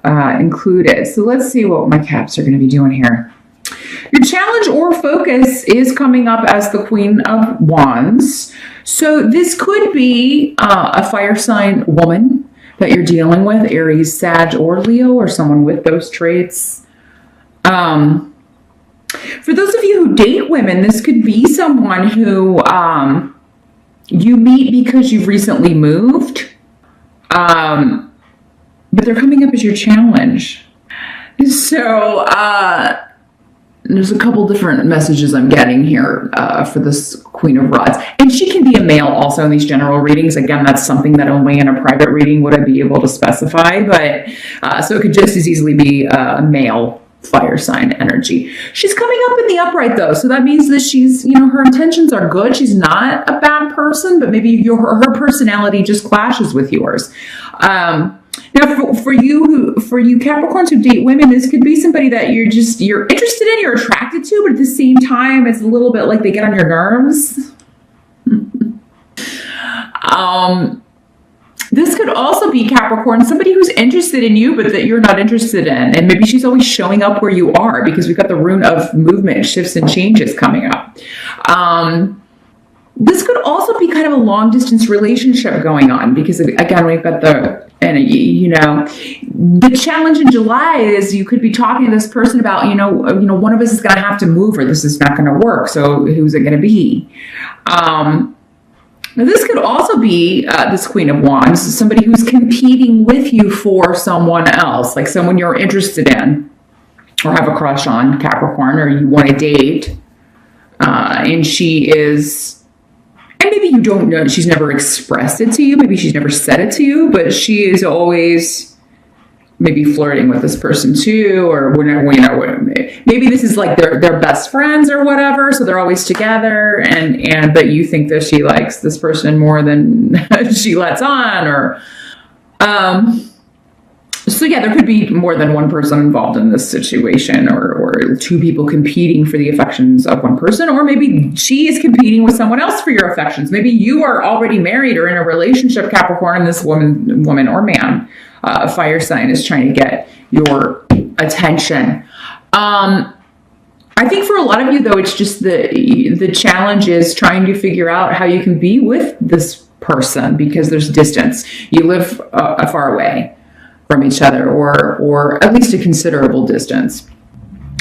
included. So let's see what my Caps are going to be doing here. Your challenge or focus is coming up as the Queen of Wands. So this could be a fire sign woman that you're dealing with, Aries, Sag, or Leo, or someone with those traits. For those of you who date women, this could be someone who you meet because you've recently moved, but they're coming up as your challenge. So there's a couple different messages I'm getting here for this Queen of Rods. And she can be a male also in these general readings. Again, that's something that only in a private reading would I be able to specify. But so it could just as easily be a male fire sign energy. She's coming up in the upright though. So that means that she's, her intentions are good. She's not a bad person, but maybe her personality just clashes with yours. Now, for you Capricorns who date women, this could be somebody that you're interested in, you're attracted to, but at the same time, it's a little bit like they get on your nerves. This could also be Capricorn, somebody who's interested in you, but that you're not interested in. And maybe she's always showing up where you are because we've got the rune of movement, shifts, and changes coming up. This could also be kind of a long distance relationship going on because again, we've got the challenge in July is you could be talking to this person about, one of us is going to have to move or this is not going to work. So who's it going to be? Now this could also be this Queen of Wands, somebody who's competing with you for someone else, like someone you're interested in or have a crush on, Capricorn, or you want to date. And she is, and maybe you don't know, she's never expressed it to you, maybe she's never said it to you, but she is always maybe flirting with this person too, or maybe this is like their best friends or whatever, so they're always together, and but you think that she likes this person more than she lets on, or so yeah, there could be more than one person involved in this situation, or two people competing for the affections of one person, or maybe she is competing with someone else for your affections. Maybe you are already married or in a relationship, Capricorn, and this woman or man, fire sign, is trying to get your attention. I think for a lot of you, though, it's just the challenge is trying to figure out how you can be with this person because there's distance. You live far away from each other, or at least a considerable distance.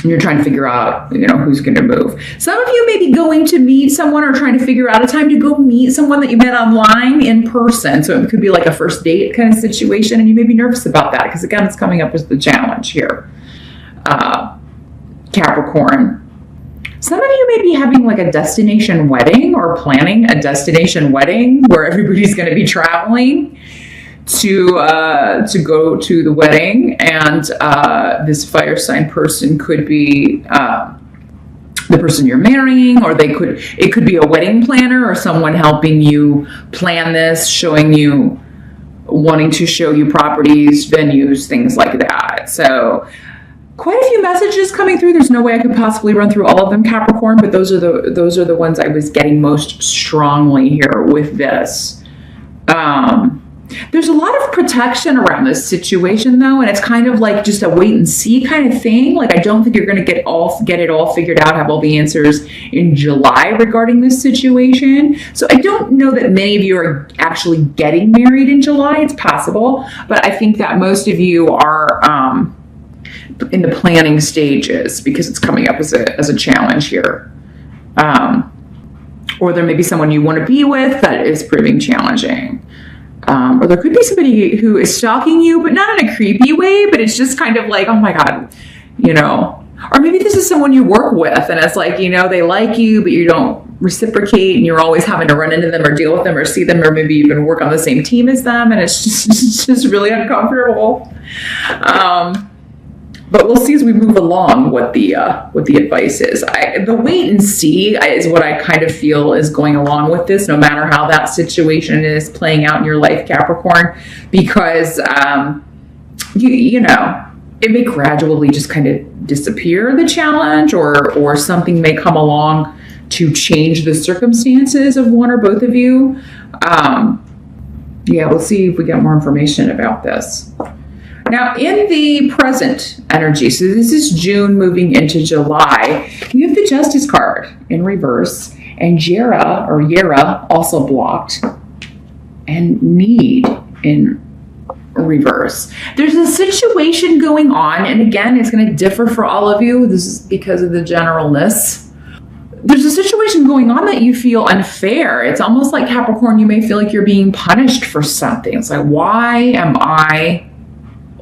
And you're trying to figure out, who's going to move. Some of you may be going to meet someone or trying to figure out a time to go meet someone that you met online in person. So it could be like a first date kind of situation, and you may be nervous about that because, again, it's coming up as the challenge here. Capricorn. Some of you may be having like a destination wedding or planning a destination wedding where everybody's going to be traveling to go to the wedding, and this fire sign person could be the person you're marrying, or it could be a wedding planner or someone helping you plan this, wanting to show you properties, venues, things like that. So quite a few messages coming through. There's no way I could possibly run through all of them, Capricorn, but those are the ones I was getting most strongly here with this. There's a lot of protection around this situation, though, and it's kind of like just a wait and see kind of thing. Like, I don't think you're going to get it all figured out, have all the answers in July regarding this situation. So I don't know that many of you are actually getting married in July. It's possible, but I think that most of you are in the planning stages because it's coming up as a challenge here. Or there may be someone you want to be with that is proving challenging. Or there could be somebody who is stalking you, but not in a creepy way, but it's just kind of like, oh my God, or maybe this is someone you work with and it's like, they like you, but you don't reciprocate and you're always having to run into them or deal with them or see them, or maybe even work on the same team as them. And it's just really uncomfortable. But we'll see as we move along what the advice is. The wait and see is what I kind of feel is going along with this, no matter how that situation is playing out in your life, Capricorn, because it may gradually just kind of disappear, the challenge, or something may come along to change the circumstances of one or both of you. We'll see if we get more information about this. Now, in the present energy, so this is June moving into July, we have the Justice card in reverse, and Yera also blocked, and Need in reverse. There's a situation going on, and again, it's going to differ for all of you. This is because of the generalness. There's a situation going on that you feel unfair. It's almost like, Capricorn, you may feel like you're being punished for something. It's like, why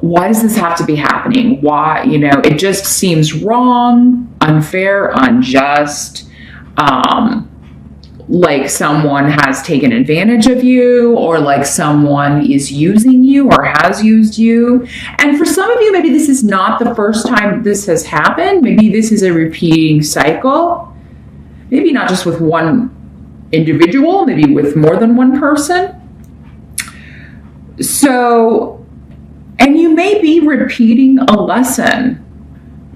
does this have to be happening? Why, it just seems wrong, unfair, unjust, like someone has taken advantage of you, or like someone is using you or has used you. And for some of you, maybe this is not the first time this has happened. Maybe this is a repeating cycle. Maybe not just with one individual, maybe with more than one person. So, and you may be repeating a lesson,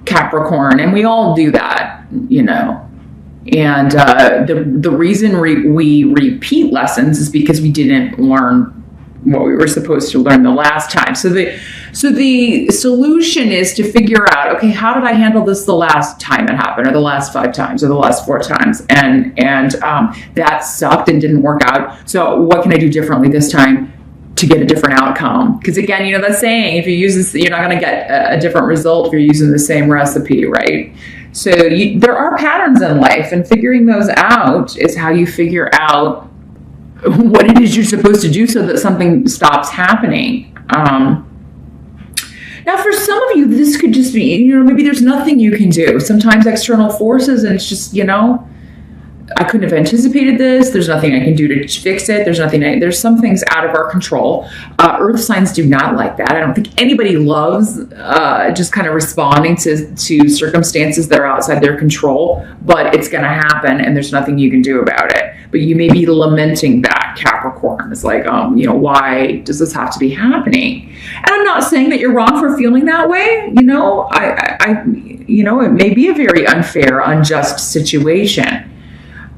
Capricorn, and we all do that, And the reason we repeat lessons is because we didn't learn what we were supposed to learn the last time. So the solution is to figure out, okay, how did I handle this the last time it happened, or the last 5 times, or the last 4 times, and that sucked and didn't work out. So what can I do differently this time to get a different outcome? Because again, that saying, if you use this, you're not going to get a different result if you're using the same recipe, right? So there are patterns in life, and figuring those out is how you figure out what it is you're supposed to do so that something stops happening. Now, for some of you, this could just be, maybe there's nothing you can do. Sometimes external forces, and it's just, I couldn't have anticipated this. There's nothing I can do to fix it. There's some things out of our control. Earth signs do not like that. I don't think anybody loves just kind of responding to circumstances that are outside their control, but it's going to happen, and there's nothing you can do about it. But you may be lamenting that, Capricorn. It's like, why does this have to be happening? And I'm not saying that you're wrong for feeling that way. It may be a very unfair, unjust situation.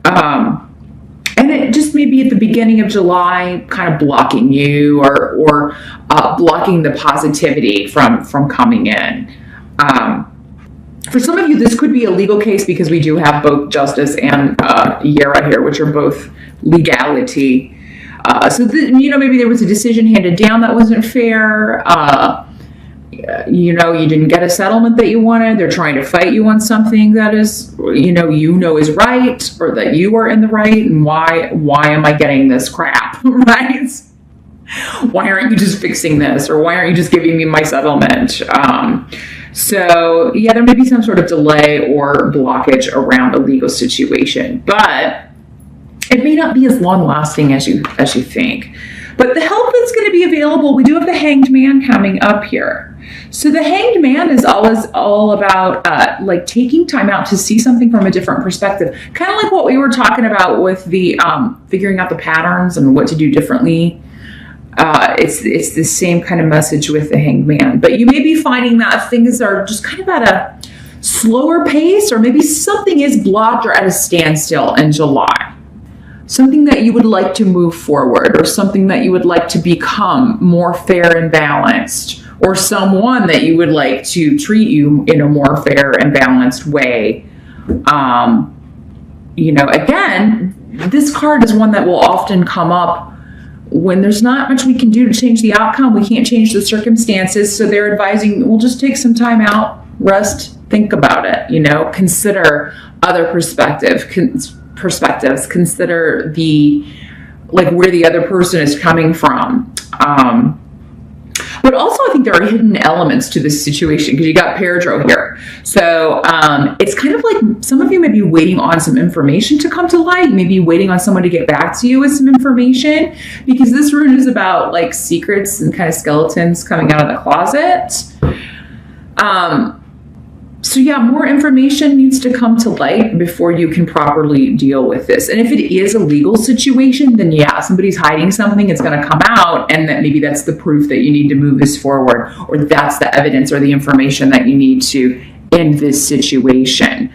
And it just may be at the beginning of July, kind of blocking you or blocking the positivity from coming in. For some of you, this could be a legal case, because we do have both Justice and Yera here, which are both legality. Maybe there was a decision handed down that wasn't fair. You didn't get a settlement that you wanted. They're trying to fight you on something that is, is right, or that you are in the right. And why am I getting this crap, right? Why aren't you just fixing this? Or why aren't you just giving me my settlement? So yeah, there may be some sort of delay or blockage around a legal situation, but it may not be as long lasting as you think. But the help that's going to be available, we do have the Hanged Man coming up here. So the Hanged Man is always all about like taking time out to see something from a different perspective. Kind of like what we were talking about with the figuring out the patterns and what to do differently. It's the same kind of message with the Hanged Man. But you may be finding that things are just kind of at a slower pace, or maybe something is blocked or at a standstill in July. Something that you would like to move forward, or something that you would like to become more fair and balanced, or someone that you would like to treat you in a more fair and balanced way. Again, this card is one that will often come up when there's not much we can do to change the outcome. We can't change the circumstances. So they're advising, we'll just take some time out, rest, think about it, consider other perspectives, consider where the other person is coming from. But also I think there are hidden elements to this situation, because you got Peridro here. So it's kind of like some of you may be waiting on some information to come to light, maybe waiting on someone to get back to you with some information, because this rune is about like secrets and kind of skeletons coming out of the closet. So yeah, more information needs to come to light before you can properly deal with this. And if it is a legal situation, then yeah, somebody's hiding something, it's going to come out, and that maybe that's the proof that you need to move this forward, or that's the evidence or the information that you need to end this situation.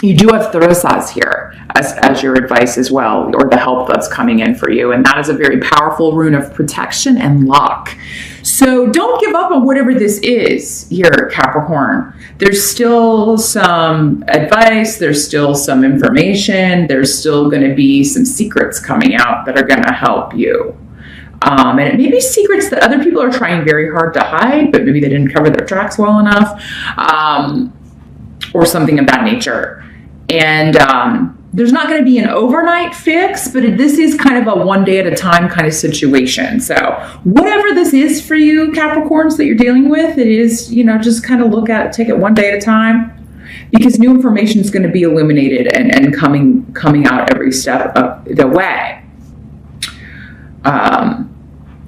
You do have Throsas here as your advice as well, or the help that's coming in for you. And that is a very powerful rune of protection and luck. So don't give up on whatever this is here, Capricorn. There's still some advice. There's still some information. There's still going to be some secrets coming out that are going to help you. And it may be secrets that other people are trying very hard to hide, but maybe they didn't cover their tracks well enough, or something of that nature. And there's not going to be an overnight fix, but this is kind of a one day at a time kind of situation. So whatever this is for you, Capricorns, that you're dealing with, it is, just kind of look at it, take it one day at a time, because new information is going to be illuminated and coming out every step of the way.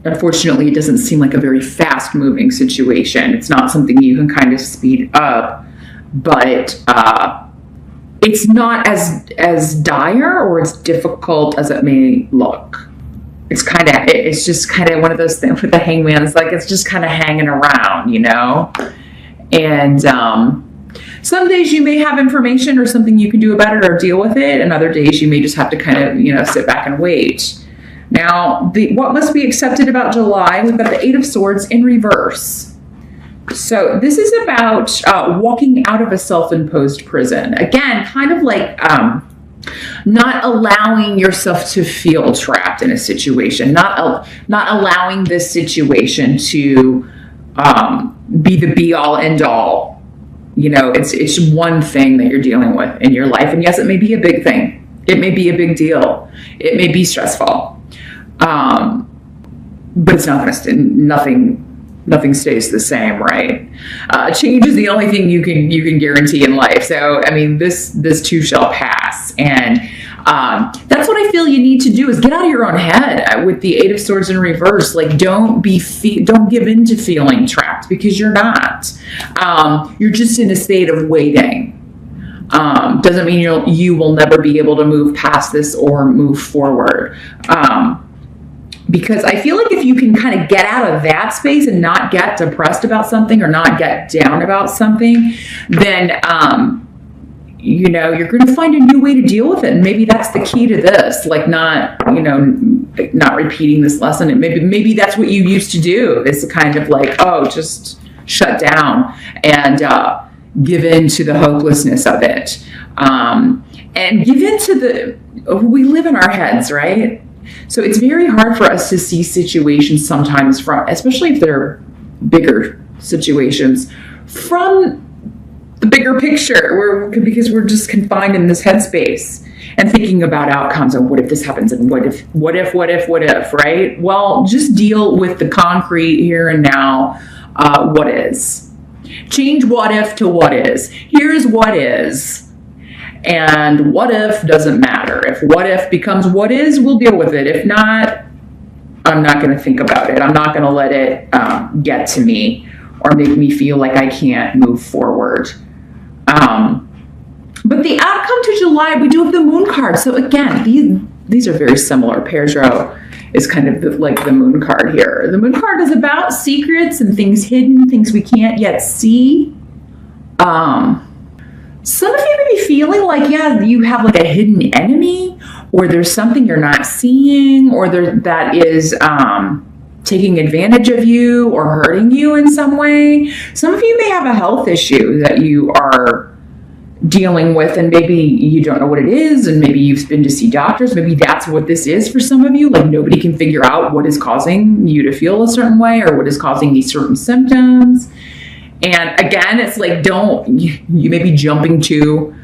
Unfortunately, it doesn't seem like a very fast moving situation. It's not something you can kind of speed up, but it's not as dire or as difficult as it may look. It's just kind of one of those things with the Hangman. It's like, it's just kind of hanging around, and some days you may have information or something you can do about it or deal with it, and other days you may just have to kind of, sit back and wait. Now, what must be accepted about July? We've got the Eight of Swords in reverse. So this is about walking out of a self-imposed prison. Again, kind of like not allowing yourself to feel trapped in a situation, not allowing this situation to be the be-all, end-all. It's one thing that you're dealing with in your life. And yes, it may be a big thing. It may be a big deal. It may be stressful. But it's not going to nothing stays the same, right? Change is the only thing you can guarantee in life. So, this too shall pass. And that's what I feel you need to do, is get out of your own head with the Eight of Swords in reverse. Like, don't give in to feeling trapped, because you're not. You're just in a state of waiting. Doesn't mean you will never be able to move past this or move forward. Because I feel like if you can kind of get out of that space and not get depressed about something or not get down about something, then, you're going to find a new way to deal with it. And maybe that's the key to this, like not repeating this lesson. And maybe that's what you used to do, is kind of like, just shut down and give in to the hopelessness of it. And give in to we live in our heads, right? So it's very hard for us to see situations sometimes especially if they're bigger situations, from the bigger picture, because we're just confined in this headspace and thinking about outcomes and what if this happens and what if, right? Well, just deal with the concrete here and now, what is. Change what if to what is. Here's what is. And what if doesn't matter. If what if becomes what is, we'll deal with it. If not, I'm not going to think about it. I'm not going to let it get to me or make me feel like I can't move forward. But the outcome to July, we do have the Moon card. So again, these are very similar. Pairs row is kind of like the Moon card here. The Moon card is about secrets and things hidden, things we can't yet see. Some of you may be feeling like, you have like a hidden enemy, or there's something you're not seeing, or that is taking advantage of you or hurting you in some way. Some of you may have a health issue that you are dealing with, and maybe you don't know what it is, and maybe you've been to see doctors. Maybe that's what this is for some of you. Like, nobody can figure out what is causing you to feel a certain way or what is causing these certain symptoms. And again, it's like, you may be jumping to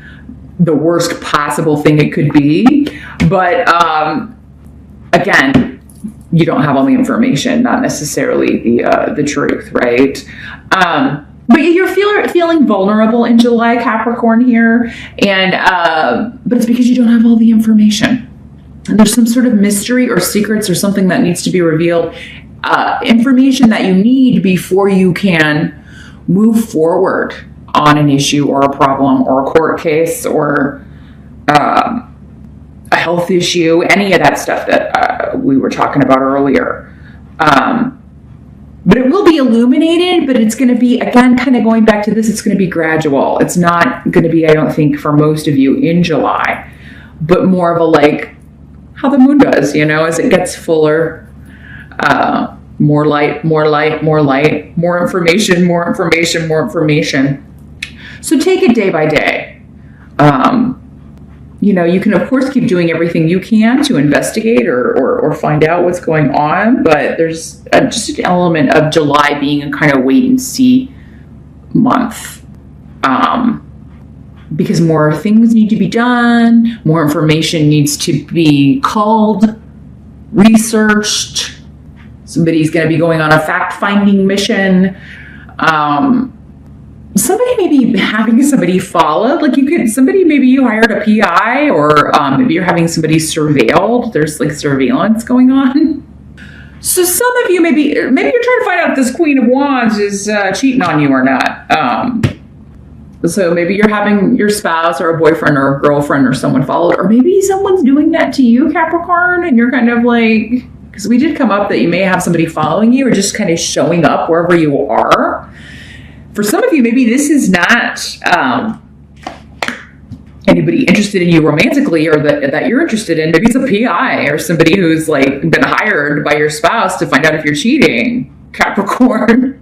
the worst possible thing it could be. But again, you don't have all the information, not necessarily the truth, right? But you're feeling vulnerable in July, Capricorn, here. But it's because you don't have all the information. And there's some sort of mystery or secrets or something that needs to be revealed. Information that you need before you can move forward on an issue or a problem or a court case or a health issue, any of that stuff that we were talking about earlier. But it will be illuminated, but it's going to be, again, kind of going back to this, it's going to be gradual. It's not going to be, I don't think, for most of you in July, but more of a like how the moon does, as it gets fuller, more light, more light, more light, more information, more information, more information. So take it day by day. You know, you can of course keep doing everything you can to investigate or find out what's going on, but there's just an element of July being a kind of wait and see month. Because more things need to be done, more information needs to be culled, researched. Somebody's going to be going on a fact-finding mission. Somebody may be having somebody followed. Like maybe you hired a PI, or maybe you're having somebody surveilled. There's like surveillance going on. So some of you maybe you're trying to find out if this Queen of Wands is cheating on you or not. So maybe you're having your spouse or a boyfriend or a girlfriend or someone followed, or maybe someone's doing that to you, Capricorn, and you're kind of like, because we did come up that you may have somebody following you or just kind of showing up wherever you are. For some of you, maybe this is not anybody interested in you romantically, or that you're interested in. Maybe it's a PI or somebody who's like been hired by your spouse to find out if you're cheating, Capricorn.